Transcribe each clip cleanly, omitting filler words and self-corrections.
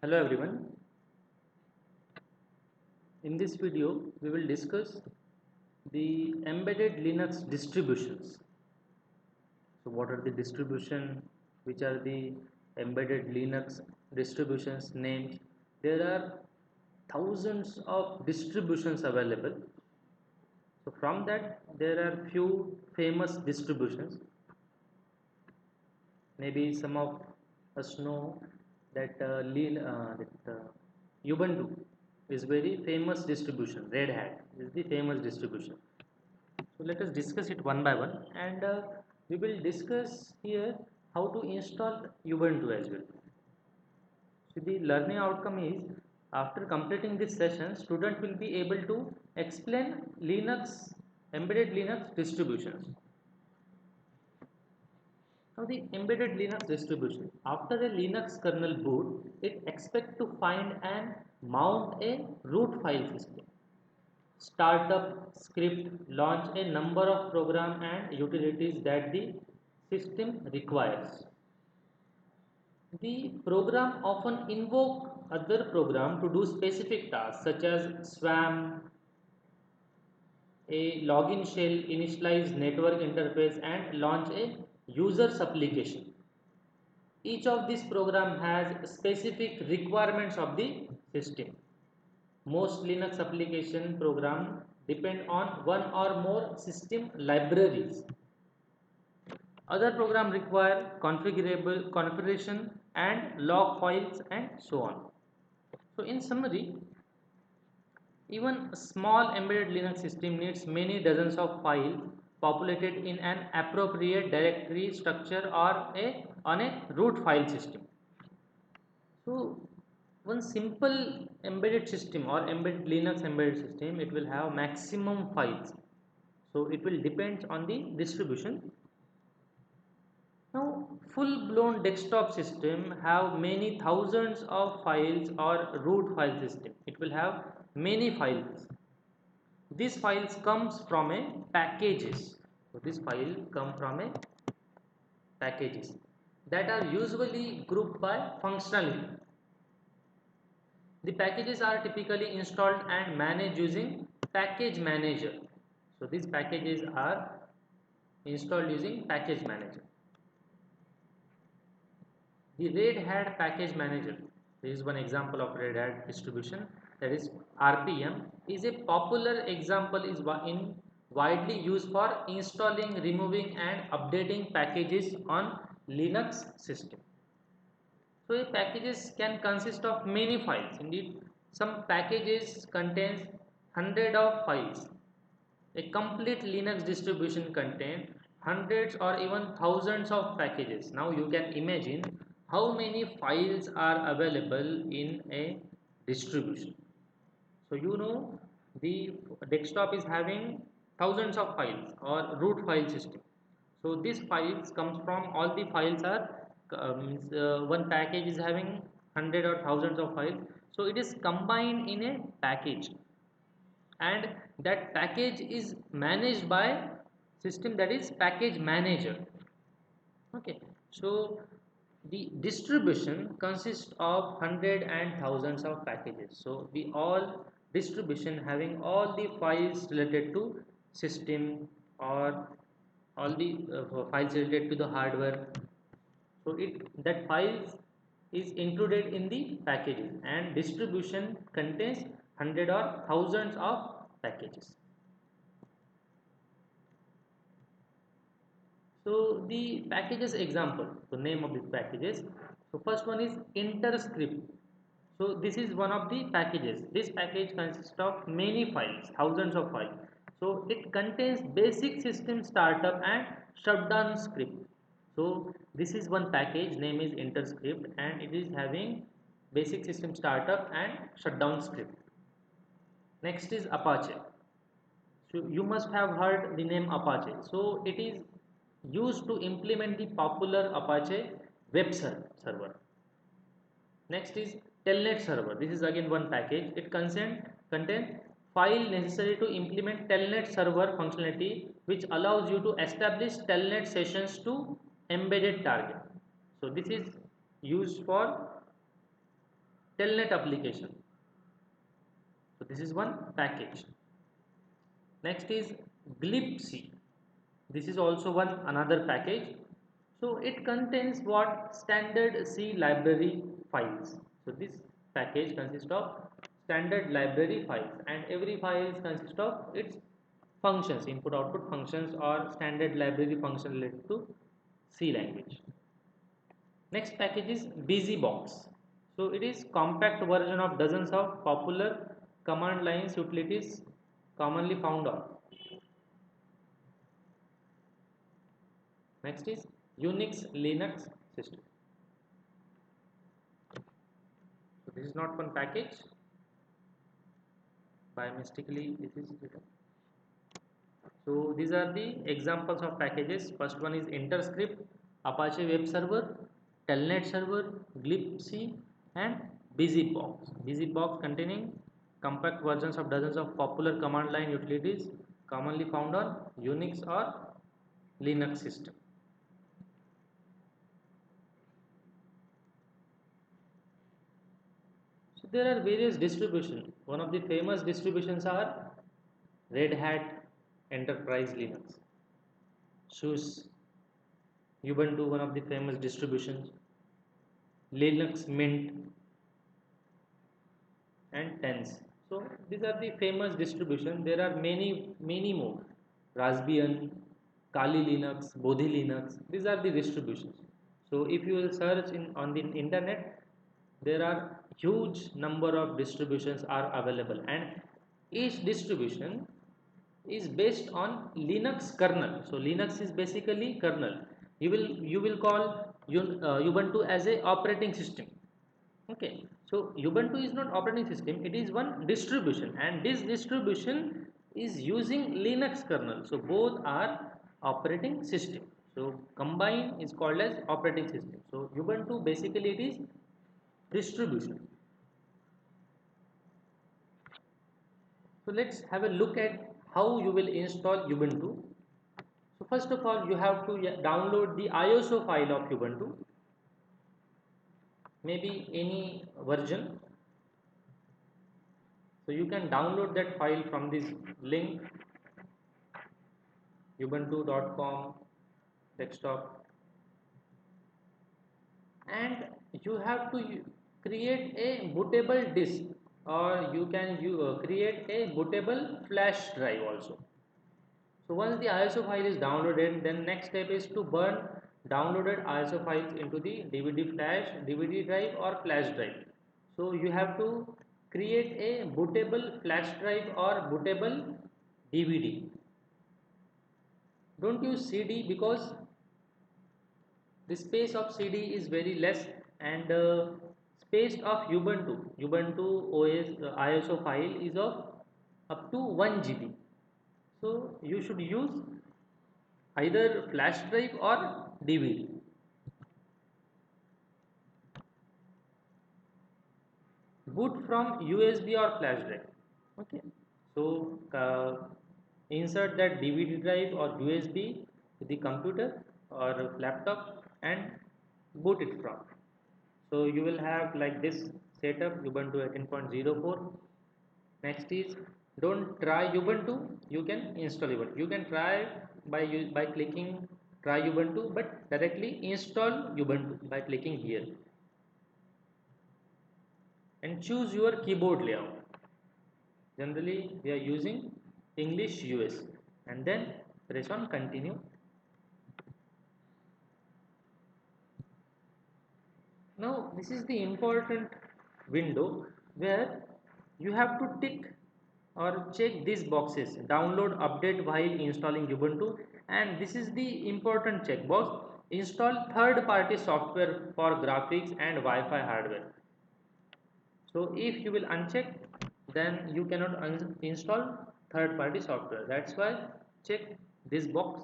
Hello everyone. In this video, we will discuss the embedded Linux distributions. So, what are the distribution? Which are the embedded Linux distributions named? There are thousands of distributions available. So, from that, there are few famous distributions. Maybe some of us know that Ubuntu is very famous distribution. Red Hat is the famous distribution. So let us discuss it one by one, and we will discuss here how to install Ubuntu as well. So the learning outcome is after completing this session, student will be able to explain Linux embedded Linux distributions. Now the embedded Linux distribution. After a Linux kernel boot, it expects to find and mount a root file system. Startup script launch a number of program and utilities that the system requires. The program often invoke other program to do specific tasks such as swarm, a login shell, initialize network interface and launch a user's application. Each of these program has specific requirements of the system. Most Linux application program depend on one or more system libraries. Other program require configurable configuration and log files and so on. So in summary, even a small embedded Linux system needs many dozens of files populated in an appropriate directory structure or on a root file system. So one simple embedded system or embedded Linux embedded system, it will have maximum files. So it will depend on the distribution. Now full-blown desktop system have many thousands of files or root file system. It will have many files. These files comes from a packages. So this file come from a packages that are usually grouped by functionality. The packages are typically installed and managed using package manager. So these packages are installed using package manager. The Red Hat package manager, this is one example of Red Hat distribution, that is RPM, is a popular example is in widely used for installing, removing and updating packages on Linux system. So a packages can consist of many files. Indeed, some packages contains hundred of files. A complete Linux distribution contains hundreds or even thousands of packages. Now you can imagine how many files are available in a distribution. So you know the desktop is having thousands of files or root file system. So these files comes from all the files are one package is having hundred or thousands of files. So it is combined in a package, and that package is managed by system, that is package manager. Okay, so the distribution consists of hundred and thousands of packages. So the all distribution having all the files related to system or all the files related to the hardware. So it that files is included in the packages, and distribution contains hundred or thousands of packages. So the packages example, the name of these packages. So first one is interscript. So this is one of the packages. This package consists of many files, thousands of files. So it contains basic system startup and shutdown script. So this is one package, name is interscript, and it is having basic system startup and shutdown script. Next is Apache. So you must have heard the name Apache. So it is used to implement the popular Apache web server. Next is Telnet server. This is again one package. It contains file necessary to implement Telnet server functionality, which allows you to establish Telnet sessions to embedded target. So this is used for telnet application. So this is one package. Next is glibc. This is also one another package. So it contains what standard C library files. So this package consists of standard library files, and every file consists of its functions, input output functions or standard library function related to C language. Next package is BusyBox. So it is compact version of dozens of popular command lines utilities commonly found on. Next is Unix Linux system. So this is not one package. By mistakenly this is written. So these are the examples of packages. First one is Interscript, Apache Web Server, Telnet Server, glibc, and BusyBox. BusyBox containing compact versions of dozens of popular command line utilities commonly found on Unix or Linux system. So there are various distributions. One of the famous distributions are Red Hat Enterprise Linux, SUSE, Ubuntu, one of the famous distributions, Linux Mint, and TENS. So these are the famous distributions. There are many more. Raspbian, Kali Linux, Bodhi Linux. These are the distributions. So if you will search on the internet, there are huge number of distributions are available, and each distribution is based on Linux kernel. So Linux is basically kernel. You will call Ubuntu as a operating system. Okay, so Ubuntu is not operating system, it is one distribution, and this distribution is using Linux kernel. So both are operating system. So combined is called as operating system. So Ubuntu basically it is distribution. So let's have a look at how you will install Ubuntu. So first of all, you have to download the ISO file of Ubuntu, maybe any version. So you can download that file from this link, ubuntu.com desktop, and you have to create a bootable disk, or you can create a bootable flash drive also. So once the ISO file is downloaded, then next step is to burn downloaded ISO files into the DVD flash, DVD drive or flash drive. So you have to create a bootable flash drive or bootable DVD. Don't use CD because the space of CD is very less, and space of Ubuntu OS ISO file is of up to 1 GB. So you should use either flash drive or DVD. Boot from USB or flash drive. Okay. So insert that DVD drive or USB to the computer or laptop and boot it from. So you will have like this setup, Ubuntu 18.04. Next is, don't try Ubuntu, you can install Ubuntu. You can try by clicking try Ubuntu, but directly install Ubuntu by clicking here and choose your keyboard layout. Generally we are using English US, and then press on continue. Now this is the important window where you have to tick or check these boxes: download, update while installing Ubuntu, and this is the important checkbox: install third party software for graphics and Wi-Fi hardware. So if you will uncheck, then you cannot install third party software. That's why check this box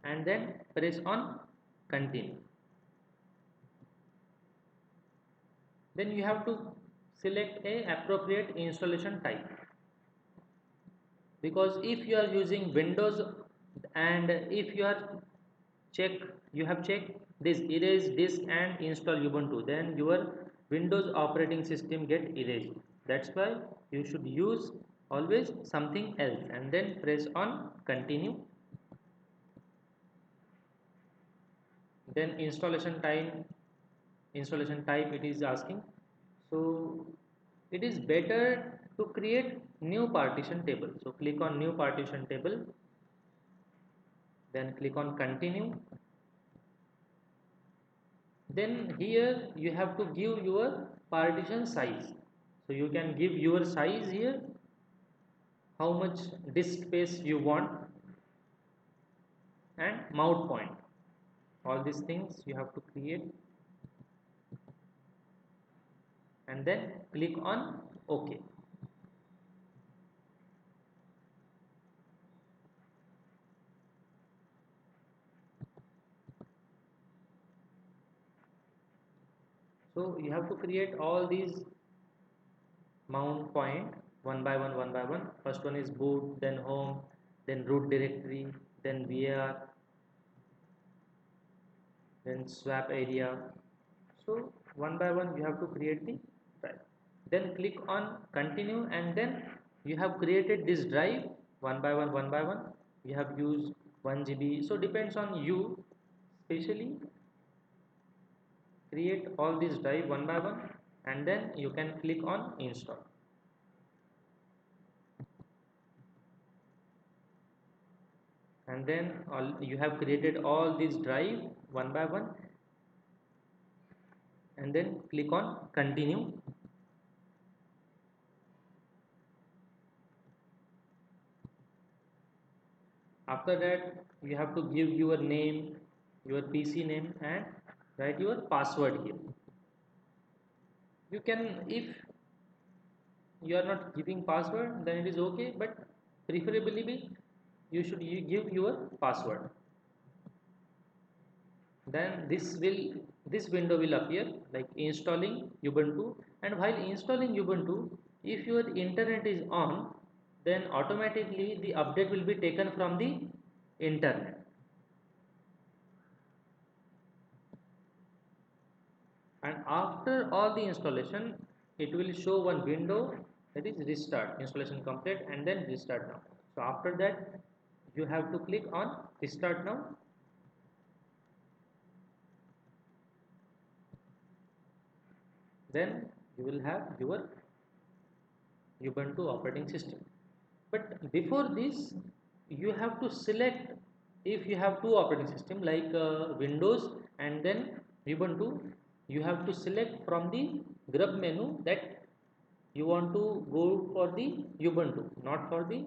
and then press on continue. Then you have to select a appropriate installation type, because if you are using Windows and if you are check you have checked this erase disk and install Ubuntu, then your Windows operating system get erased. That's why you should use always something else and then press on continue. Then installation type it is asking. So it is better to create new partition table. So click on new partition table, then click on continue. Then here you have to give your partition size. So you can give your size here, how much disk space you want, and mount point. All these things you have to create and then click on OK. So you have to create all these mount point one by one, one by one. First one is boot, then home, then root directory, then var, then swap area. So one by one you have to create the drive. Then click on continue and then you have created this drive one by one, one by one. You have used 1 GB. So depends on you. Especially create all these drive one by one and then you can click on install. And then you have created all these drive one by one and then click on continue. After that you have to give your name, your PC name, and write your password here. You can, if you are not giving password, then it is okay, but preferably you should give your password. Then this window will appear like installing Ubuntu. And while installing Ubuntu, if your internet is on, then automatically the update will be taken from the internet. And after all the installation, it will show one window that is restart, installation complete, and then restart now. So after that you have to click on restart now. Then you will have your Ubuntu operating system. But before this you have to select, if you have two operating system like Windows and then Ubuntu, you have to select from the grub menu that you want to go for the Ubuntu, not for the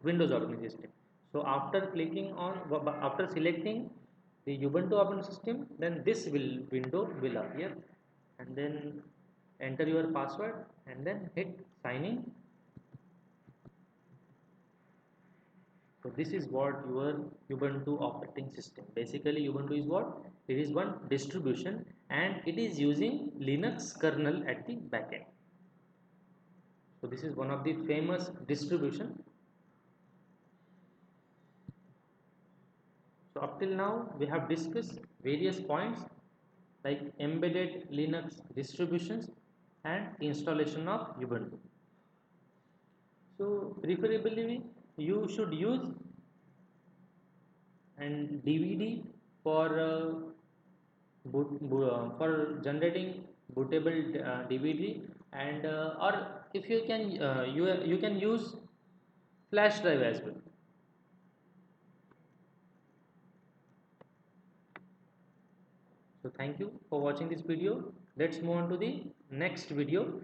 Windows operating system. So after clicking on, after selecting the Ubuntu operating system, then this window will appear, and then enter your password and then hit sign in. So this is what your Ubuntu operating system. Basically Ubuntu is what? It is one distribution and it is using Linux kernel at the backend. So this is one of the famous distribution. So up till now we have discussed various points like embedded Linux distributions and installation of Ubuntu. So preferably you should use and DVD for for generating bootable DVD, and or if you can you can use flash drive as well. So thank you for watching this video. Let's move on to the next video.